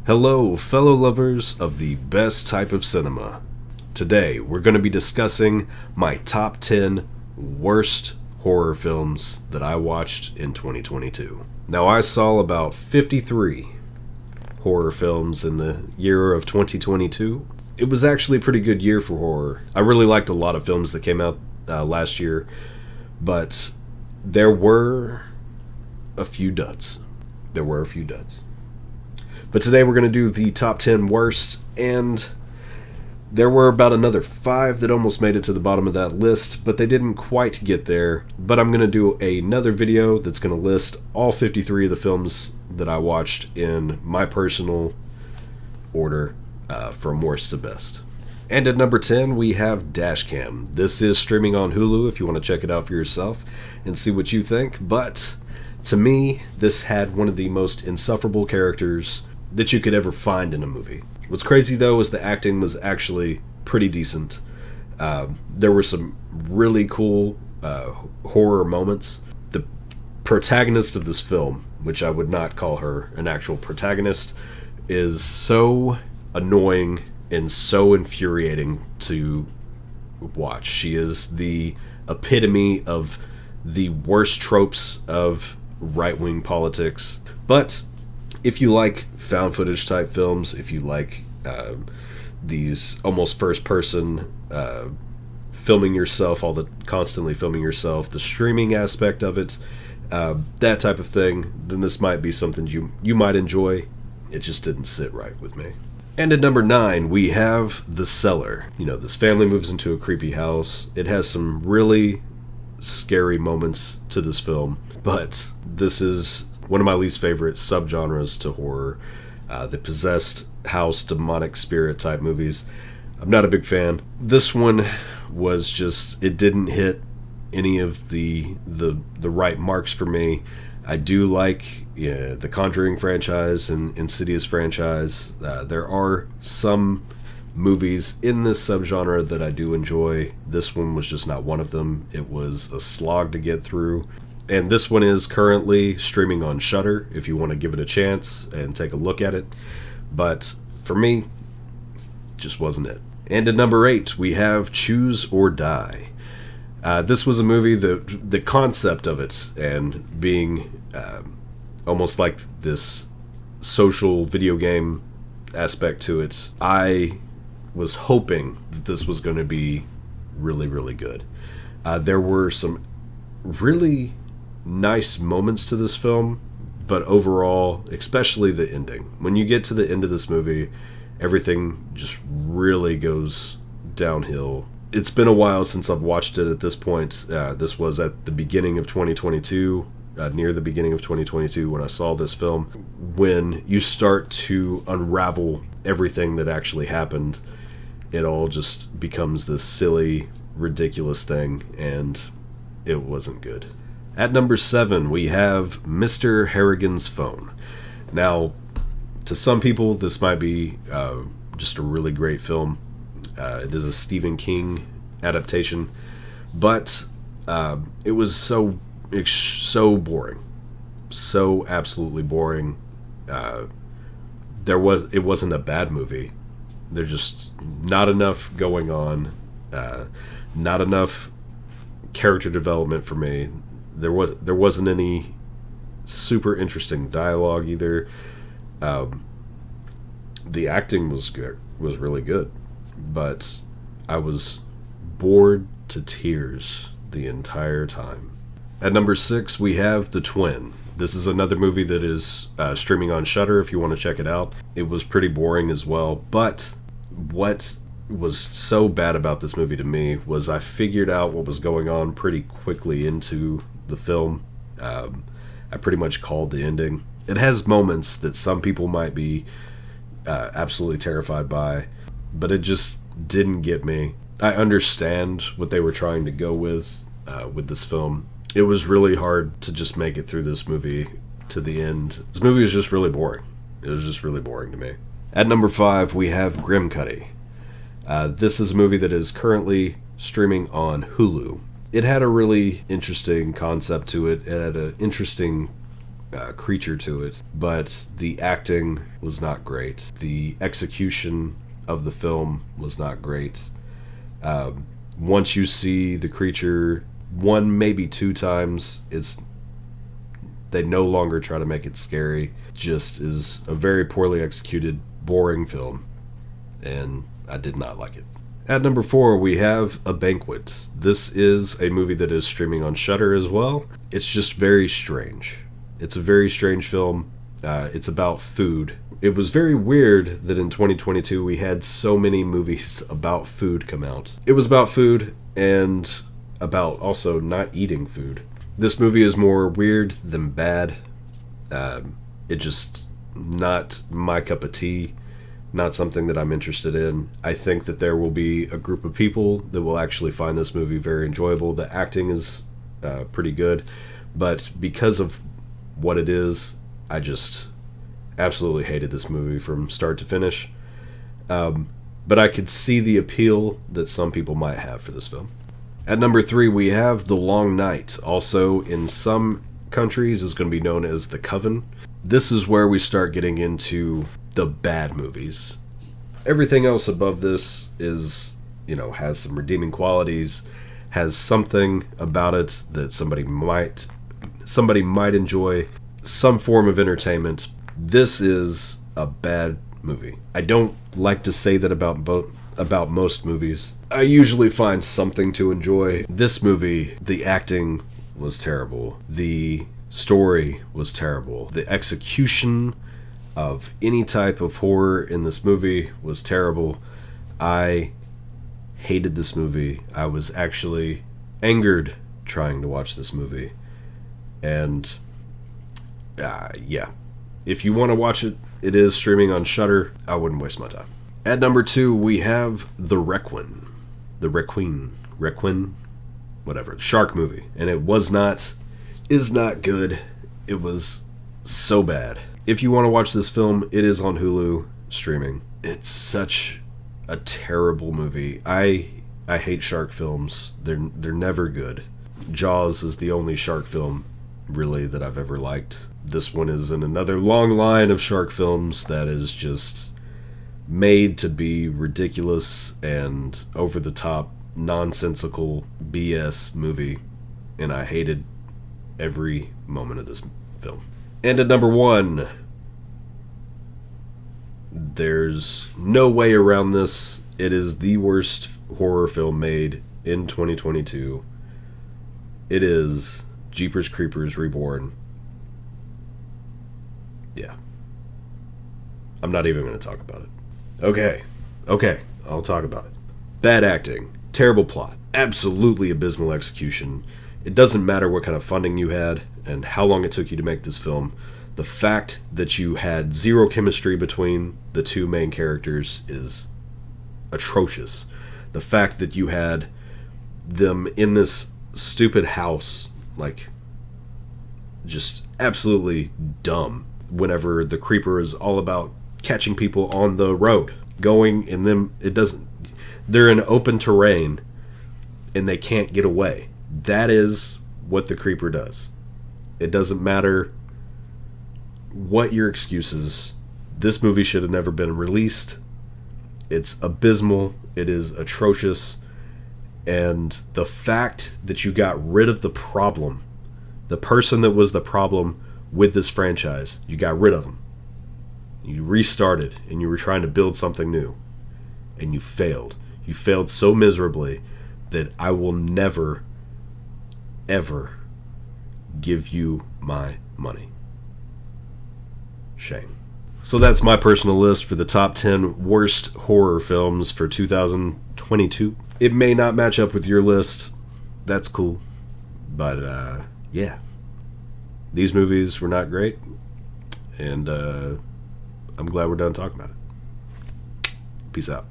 Hello, fellow lovers of the best type of cinema. Today, we're going to be discussing my top 10 worst horror films that I watched in 2022. Now, I saw about 53 horror films in the year of 2022. It was actually a pretty good year for horror. I really liked a lot of films that came out last year, but there were a few duds. But today we're going to do the top 10 worst, and there were about another 5 that almost made it to the bottom of that list, but they didn't quite get there. But I'm going to do another video that's going to list all 53 of the films that I watched in my personal order from worst to best. And at number 10, we have Dashcam. This is streaming on Hulu if you want to check it out for yourself and see what you think. But to me, this had one of the most insufferable characters that you could ever find in a movie. What's crazy though is the acting was actually pretty decent. There were some really cool horror moments. The protagonist of this film, which I would not call her an actual protagonist, is so annoying and so infuriating to watch. She is the epitome of the worst tropes of right-wing politics. But if you like found footage type films, if you like these almost first person filming yourself, constantly filming yourself, the streaming aspect of it, that type of thing, then this might be something you might enjoy. It just didn't sit right with me. And at number 9, we have The Cellar. This family moves into a creepy house. It has some really scary moments to this film, but this is one of my least favorite subgenres to horror, the possessed house, demonic spirit type movies. I'm not a big fan. This one was just, it didn't hit any of the right marks for me. I do like the Conjuring franchise and Insidious franchise. There are some movies in this subgenre that I do enjoy. This one was just not one of them. It was a slog to get through. And this one is currently streaming on Shudder if you want to give it a chance and take a look at it. But for me, just wasn't it. And at number 8, we have Choose or Die. This was a movie that the concept of it and being almost like this social video game aspect to it, I was hoping that this was going to be really, really good. There were some really nice moments to this film, but overall, especially the ending. When you get to the end of this movie, everything just really goes downhill. It's been a while since I've watched it at this point. This was at the beginning of 2022, near the beginning of 2022 when I saw this film. When you start to unravel everything that actually happened, it all just becomes this silly, ridiculous thing, and it wasn't good. At number 7, we have Mr. Harrigan's Phone. Now, to some people, this might be just a really great film. It is a Stephen King adaptation, but it was so boring, so absolutely boring. It wasn't a bad movie. There's just not enough going on, not enough character development for me. There wasn't any super interesting dialogue either. The acting was really good, but I was bored to tears the entire time. At number 6, we have The Twin. This is another movie that is streaming on Shudder if you want to check it out. It was pretty boring as well, but what was so bad about this movie to me was I figured out what was going on pretty quickly into the film. I pretty much called the ending. It has moments that some people might be absolutely terrified by, but it just didn't get me. I understand what they were trying to go with this film. It was really hard to just make it through this movie to the end. This movie was just really boring. It was just really boring to me. At number 5, we have Grimcutty. This is a movie that is currently streaming on Hulu. It had a really interesting concept to it. It had an interesting creature to it, but the acting was not great. The execution of the film was not great. Once you see the creature one, maybe two times, they no longer try to make it scary. Just is a very poorly executed, boring film, and I did not like it. At number 4, we have A Banquet. This is a movie that is streaming on Shudder as well. It's just very strange. It's a very strange film. It's about food. It was very weird that in 2022 we had so many movies about food come out. It was about food and about also not eating food. This movie is more weird than bad. It just not my cup of tea. Not something that I'm interested in. I think that there will be a group of people that will actually find this movie very enjoyable. The acting is pretty good, but because of what it is, I just absolutely hated this movie from start to finish. But I could see the appeal that some people might have for this film. At number 3, we have The Long Night. Also, in some countries, is going to be known as The Coven. This is where we start getting into the bad movies. Everything else above this is, has some redeeming qualities, has something about it that somebody might enjoy, some form of entertainment. This is a bad movie. I don't like to say that about most movies. I usually find something to enjoy. This movie, the acting was terrible. The story was terrible. The execution of any type of horror in this movie was terrible. I hated this movie. I was actually angered trying to watch this movie. And yeah, if you want to watch it, it is streaming on Shudder. I wouldn't waste my time. At number 2, we have The Requiem. The Requiem, whatever, shark movie. And it is not good. It was so bad. If you want to watch this film, it is on Hulu streaming. It's such a terrible movie. I hate shark films. They're never good. Jaws is the only shark film really that I've ever liked. This one is in another long line of shark films that is just made to be ridiculous and over the top, nonsensical BS movie, and I hated every moment of this film. And at number 1, there's no way around this. It is the worst horror film made in 2022. It is Jeepers Creepers Reborn. Yeah. I'm not even going to talk about it. Okay, I'll talk about it. Bad acting, terrible plot, absolutely abysmal execution. It doesn't matter what kind of funding you had and how long it took you to make this film. The fact that you had zero chemistry between the two main characters is atrocious. The fact that you had them in this stupid house, just absolutely dumb, whenever the creeper is all about catching people on the road, they're in open terrain and they can't get away. That is what the creeper does. It doesn't matter what your excuses. This movie should have never been released. It's abysmal. It is atrocious. And the fact that you got rid of the problem, the person that was the problem with this franchise, you got rid of them. You restarted and you were trying to build something new. And you failed. You failed so miserably that I will never, ever give you my money. Shame. So that's my personal list for the top 10 worst horror films for 2022. It may not match up with your list. That's cool. But, yeah. These movies were not great. And, I'm glad we're done talking about it. Peace out.